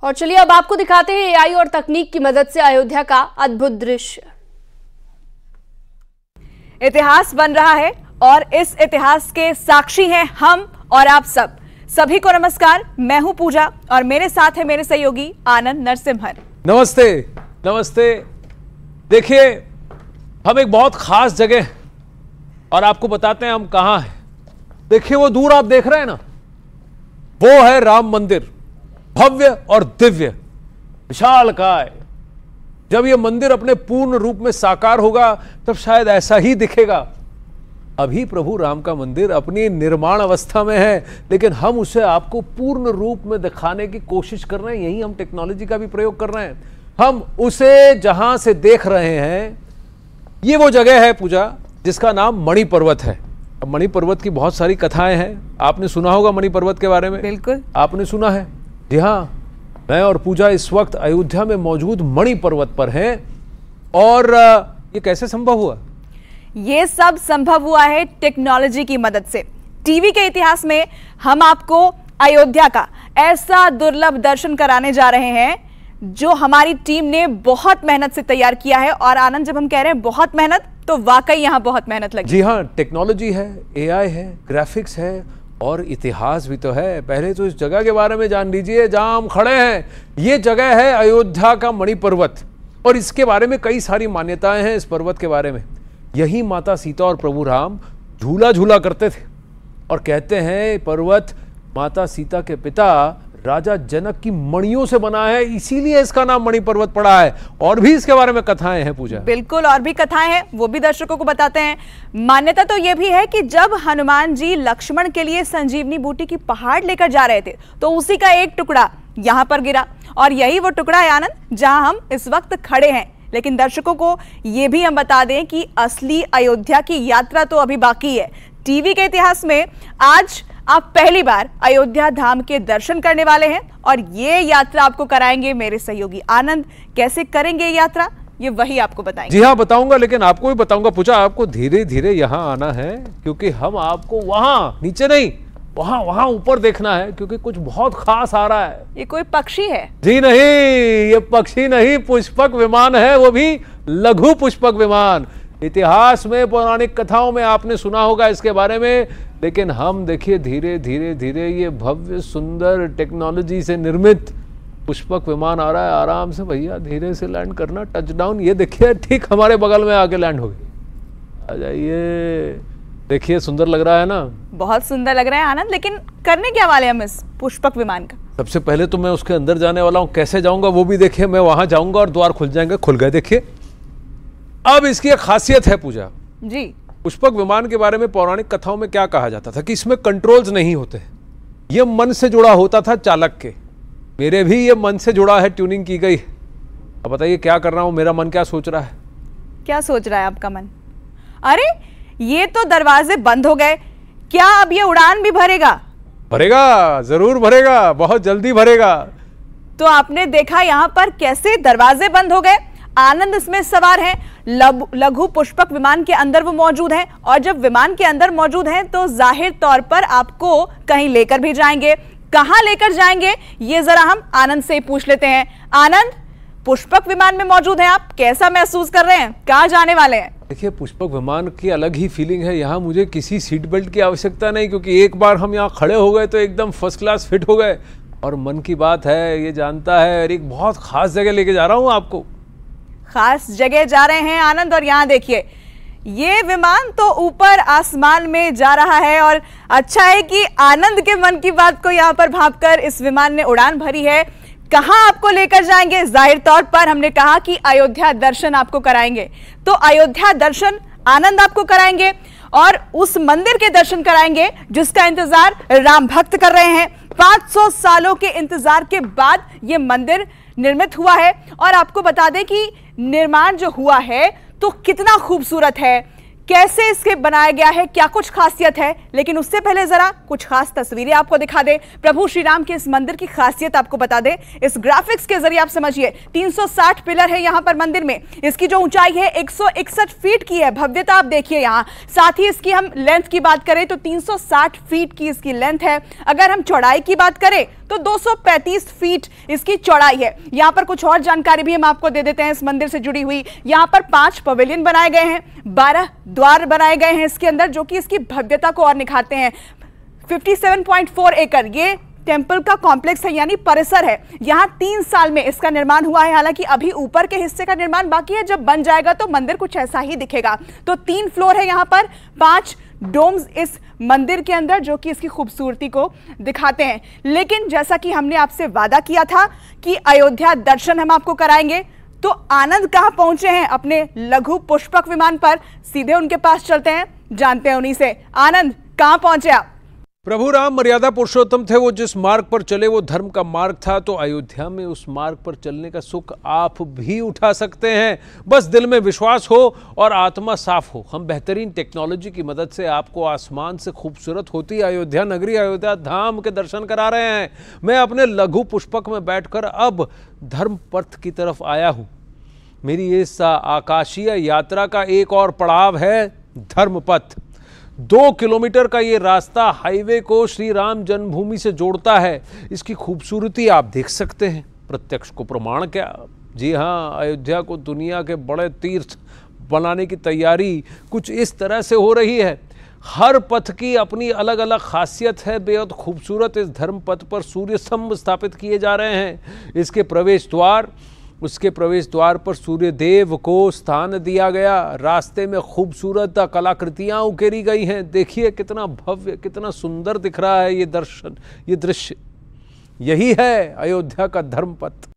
और चलिए अब आपको दिखाते हैं एआई और तकनीक की मदद से अयोध्या का अद्भुत दृश्य। इतिहास बन रहा है और इस इतिहास के साक्षी हैं हम और आप सब। सभी को नमस्कार, मैं हूं पूजा और मेरे साथ है मेरे सहयोगी आनंद नरसिम्हन। नमस्ते। नमस्ते। देखिए, हम एक बहुत खास जगह और आपको बताते हैं हम कहां हैं। देखिए वो दूर आप देख रहे हैं ना, वो है राम मंदिर, भव्य और दिव्य, विशालकाय। जब ये मंदिर अपने पूर्ण रूप में साकार होगा तब शायद ऐसा ही दिखेगा। अभी प्रभु राम का मंदिर अपनी निर्माण अवस्था में है, लेकिन हम उसे आपको पूर्ण रूप में दिखाने की कोशिश कर रहे हैं। यही हम टेक्नोलॉजी का भी प्रयोग कर रहे हैं। हम उसे जहां से देख रहे हैं, ये वो जगह है पूजा जिसका नाम मणि पर्वत है। अब मणि पर्वत की बहुत सारी कथाएं हैं, आपने सुना होगा मणि पर्वत के बारे में। बिल्कुल आपने सुना है। जी हाँ, मैं और पूजा इस वक्त अयोध्या में मौजूद मणि पर्वत पर हैं। और ये कैसे संभव हुआ? ये सब संभव हुआ है टेक्नोलॉजी की मदद से। टीवी के इतिहास में हम आपको अयोध्या का ऐसा दुर्लभ दर्शन कराने जा रहे हैं जो हमारी टीम ने बहुत मेहनत से तैयार किया है। और आनंद, जब हम कह रहे हैं बहुत मेहनत, तो वाकई यहां बहुत मेहनत लगी। जी हाँ, टेक्नोलॉजी है, एआई है, ग्राफिक्स है और इतिहास भी तो है। पहले तो इस जगह के बारे में जान लीजिए जहां हम खड़े हैं। ये जगह है अयोध्या का मणि पर्वत और इसके बारे में कई सारी मान्यताएं हैं। इस पर्वत के बारे में यही माता सीता और प्रभु राम झूला झूला करते थे और कहते हैं पर्वत माता सीता के पिता राजा जनक की मणियों से बना है, इसीलिए इसका नाम मणि पर्वत पड़ा है। और भी इसके बारे में कथाएं हैं पूजा। बिल्कुल, और भी कथाएं हैं, वो भी दर्शकों को बताते हैं। मान्यता तो यह भी है कि जब हनुमान जी लक्ष्मण के लिए संजीवनी बूटी की पहाड़ लेकर जा रहे थे तो उसी का एक टुकड़ा यहां पर गिरा और यही वो टुकड़ा है आनंद जहां हम इस वक्त खड़े हैं। लेकिन दर्शकों को यह भी हम बता दें कि असली अयोध्या की यात्रा तो अभी बाकी है। टीवी के इतिहास में आज आप पहली बार अयोध्या धाम के दर्शन करने वाले हैं और ये यात्रा आपको कराएंगे मेरे सहयोगी आनंद। कैसे करेंगे ये यात्रा, ये वही आपको बताएंगे। जी हाँ, बताऊंगा, लेकिन आपको भी बताऊंगा पूजा, आपको धीरे धीरे यहाँ आना है क्योंकि हम आपको वहां नीचे नहीं, वहां ऊपर देखना है क्योंकि कुछ बहुत खास आ रहा है। ये कोई पक्षी है? जी नहीं, ये पक्षी नहीं, पुष्पक विमान है, वो भी लघु पुष्पक विमान। इतिहास में, पौराणिक कथाओं में आपने सुना होगा इसके बारे में, लेकिन हम देखिए धीरे धीरे धीरे ये भव्य सुंदर टेक्नोलॉजी से निर्मित पुष्पक विमान आ रहा है। आराम से भैया, धीरे से लैंड करना, टच डाउन। ये देखिए ठीक हमारे बगल में आके लैंड हो गई। आ जाइए, देखिए सुंदर लग रहा है ना? बहुत सुंदर लग रहा है आनंद, लेकिन करने क्या वाले हम इस पुष्पक विमान का? सबसे पहले तो मैं उसके अंदर जाने वाला हूँ। कैसे जाऊंगा वो भी देखिए। मैं वहां जाऊंगा और द्वार खुल जाएंगे। खुल गए, देखिए। अब इसकी एक खासियत है पूजा जी। पुष्पक विमान के बारे में पौराणिक कथाओं में क्या कहा जाता था कि इसमें कंट्रोल्स नहीं होते, ये मन से जुड़ा होता था चालक के। मेरे भी ये मन से जुड़ा है, ट्यूनिंग की गई। अब बताइए क्या कर रहा हूं, मेरा मन क्या सोच रहा है? क्या सोच रहा है आपका मन? अरे ये तो दरवाजे बंद हो गए, क्या अब ये उड़ान भी भरेगा? भरेगा, जरूर भरेगा, बहुत जल्दी भरेगा। तो आपने देखा यहाँ पर कैसे दरवाजे बंद हो गए। आनंद इसमें सवार हैं, लघु पुष्पक विमान के अंदर वो मौजूद हैं और जब विमान के अंदर मौजूद हैं तो जाहिर तौर पर आपको कहीं लेकर भी जाएंगे। कहां लेकर जाएंगे ये जरा हम आनंद से ही पूछ लेते हैं। आनंद, पुष्पक विमान में मौजूद हैं आप, कैसा महसूस कर रहे हैं, कहां जाने वाले हैं? देखिए, पुष्पक विमान की अलग ही फीलिंग है। यहाँ मुझे किसी सीट बेल्ट की आवश्यकता नहीं क्योंकि एक बार हम यहाँ खड़े हो गए तो एकदम फर्स्ट क्लास फिट हो गए। और मन की बात है, ये जानता है, और एक बहुत खास जगह लेके जा रहा हूँ आपको। खास जगह जा रहे हैं आनंद, और यहाँ देखिए ये विमान तो ऊपर आसमान में जा रहा है और अच्छा है कि आनंद के मन की बात को यहाँ पर भांपकर इस विमान ने उड़ान भरी है। कहां आपको लेकर जाएंगे? जाहिर तौर पर हमने कहा कि अयोध्या दर्शन आपको कराएंगे, तो अयोध्या दर्शन आनंद आपको कराएंगे और उस मंदिर के दर्शन कराएंगे जिसका इंतजार राम भक्त कर रहे हैं। 500 सालों के इंतजार के बाद यह मंदिर निर्मित हुआ है और आपको बता दें कि निर्माण जो हुआ है तो कितना खूबसूरत है, कैसे इसके बनाया गया है, क्या कुछ खासियत है। लेकिन उससे पहले जरा कुछ खास तस्वीरें आपको दिखा दे। प्रभु श्री राम के इस मंदिर की खासियत आपको बता दे, इस ग्राफिक्स के जरिए आप समझिए। 360 पिलर है यहाँ पर मंदिर में, इसकी जो ऊंचाई है 161 फीट की है। भव्यता आप देखिए यहाँ। साथ ही इसकी हम लेंथ की बात करें तो 360 फीट की इसकी लेंथ है। अगर हम चौड़ाई की बात करें तो 235 फीट इसकी चौड़ाई है। यहाँ पर कुछ और जानकारी भी हम आपको दे देते हैं इस मंदिर से जुड़ी हुई। यहाँ पर 5 पवेलियन बनाए गए हैं, 12 द्वार बनाए गए हैं इसके अंदर, जो कि इसकी भव्यता को और निखारते हैं। 57.4 एकड़ ये टेंपल का कॉम्प्लेक्स है, यानी परिसर है। यहाँ 3 साल में इसका निर्माण हुआ है। हालांकि अभी ऊपर के हिस्से का निर्माण बाकी है, जब बन जाएगा तो मंदिर कुछ ऐसा ही दिखेगा। तो 3 फ्लोर है यहाँ पर, 5 डोम्स इस मंदिर के अंदर, जो कि इसकी खूबसूरती को दिखाते हैं। लेकिन जैसा कि हमने आपसे वादा किया था कि अयोध्या दर्शन हम आपको कराएंगे, तो आनंद कहां पहुंचे हैं अपने लघु पुष्पक विमान पर। सीधे उनके पास चलते हैं, जानते हैं उन्हीं से। आनंद, कहां पहुंचे आप? प्रभु राम मर्यादा पुरुषोत्तम थे, वो जिस मार्ग पर चले वो धर्म का मार्ग था। तो अयोध्या में उस मार्ग पर चलने का सुख आप भी उठा सकते हैं, बस दिल में विश्वास हो और आत्मा साफ हो। हम बेहतरीन टेक्नोलॉजी की मदद से आपको आसमान से खूबसूरत होती अयोध्या नगरी, अयोध्या धाम के दर्शन करा रहे हैं। मैं अपने लघु पुष्पक में बैठकर अब धर्म पथ की तरफ आया हूँ। मेरी इस आकाशीय यात्रा का एक और पड़ाव है धर्म पथ। 2 किलोमीटर का ये रास्ता हाईवे को श्री राम जन्मभूमि से जोड़ता है। इसकी खूबसूरती आप देख सकते हैं, प्रत्यक्ष को प्रमाण क्या। जी हाँ, अयोध्या को दुनिया के बड़े तीर्थ बनाने की तैयारी कुछ इस तरह से हो रही है। हर पथ की अपनी अलग अलग खासियत है। बेहद खूबसूरत इस धर्म पथ पर सूर्य स्तंभ स्थापित किए जा रहे हैं। इसके प्रवेश द्वार, उसके प्रवेश द्वार पर सूर्य देव को स्थान दिया गया। रास्ते में खूबसूरत कलाकृतियां उकेरी गई हैं। देखिए कितना भव्य, कितना सुंदर दिख रहा है ये दर्शन, ये दृश्य। यही है अयोध्या का धर्मपथ।